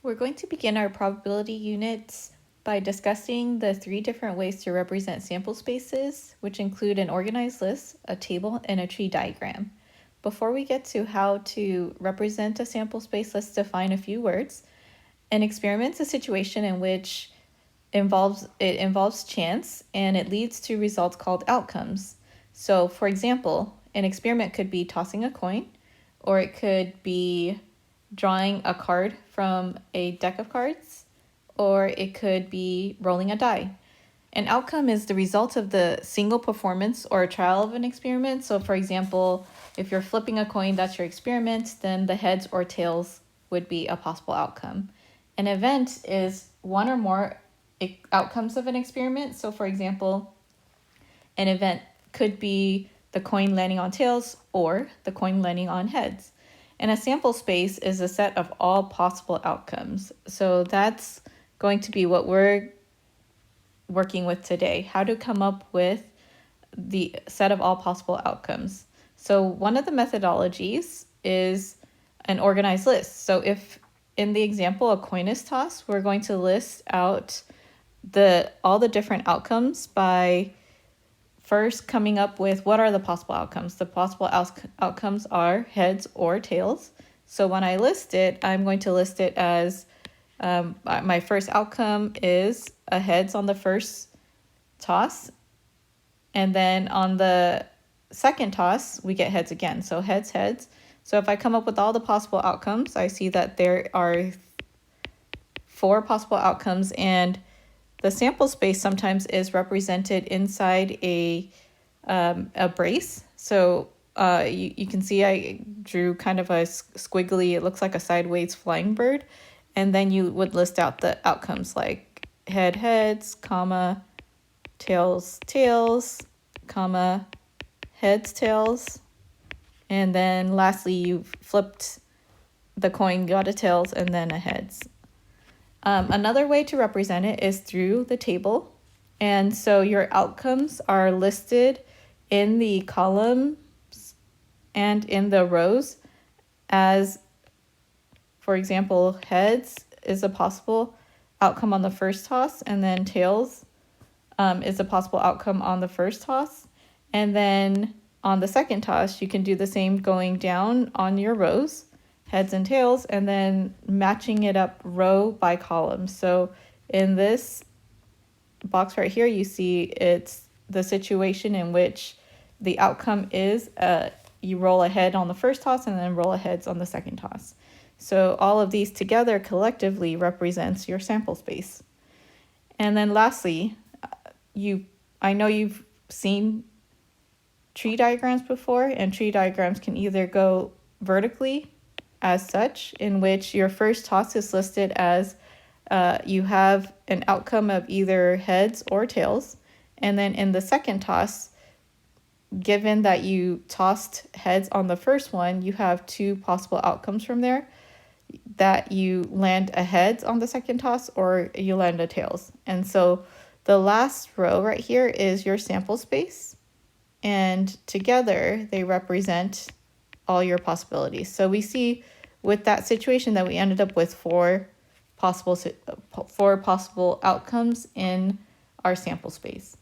We're going to begin our probability units by discussing the three different ways to represent sample spaces, which include an organized list, a table, and a tree diagram. Before we get to how to represent a sample space, let's define a few words. An experiment's a situation in which it involves chance and it leads to results called outcomes. So, for example, an experiment could be tossing a coin, or it could be drawing a card from a deck of cards, or it could be rolling a die. An outcome is the result of the single performance or trial of an experiment. So, for example, if you're flipping a coin, that's your experiment, then the heads or tails would be a possible outcome. An event is one or more outcomes of an experiment. So, for example, an event could be the coin landing on tails or the coin landing on heads. And a sample space is a set of all possible outcomes. So that's going to be what we're working with today, how to come up with the set of all possible outcomes. So one of the methodologies is an organized list. So if in the example a coin is tossed, we're going to list out all the different outcomes by first coming up with what are the possible outcomes. The possible outcomes are heads or tails. So when I list it, I'm going to list it as my first outcome is a heads on the first toss. And then on the second toss, we get heads again. So heads, heads. So if I come up with all the possible outcomes, I see that there are 4 possible outcomes, and the sample space sometimes is represented inside a brace. So you can see I drew kind of a squiggly, it looks like a sideways flying bird. And then you would list out the outcomes like head, heads, comma, tails, tails, comma, heads, tails. And then lastly, you flipped the coin, got a tails, and then a heads. Another way to represent it is through the table. And so your outcomes are listed in the columns and in the rows as, for example, heads is a possible outcome on the first toss, and then tails is a possible outcome on the first toss. And then on the second toss, you can do the same going down on your rows, heads and tails, and then matching it up row by column. So in this box right here, you see it's the situation in which the outcome is you roll a head on the first toss and then roll a heads on the second toss. So all of these together collectively represents your sample space. And then lastly, I know you've seen tree diagrams before, and tree diagrams can either go vertically as such, in which your first toss is listed as you have an outcome of either heads or tails. And then in the second toss, given that you tossed heads on the first one, you have 2 possible outcomes from there, that you land a heads on the second toss or you land a tails. And so the last row right here is your sample space, and together they represent all your possibilities. So we see with that situation that we ended up with 4 possible outcomes in our sample space.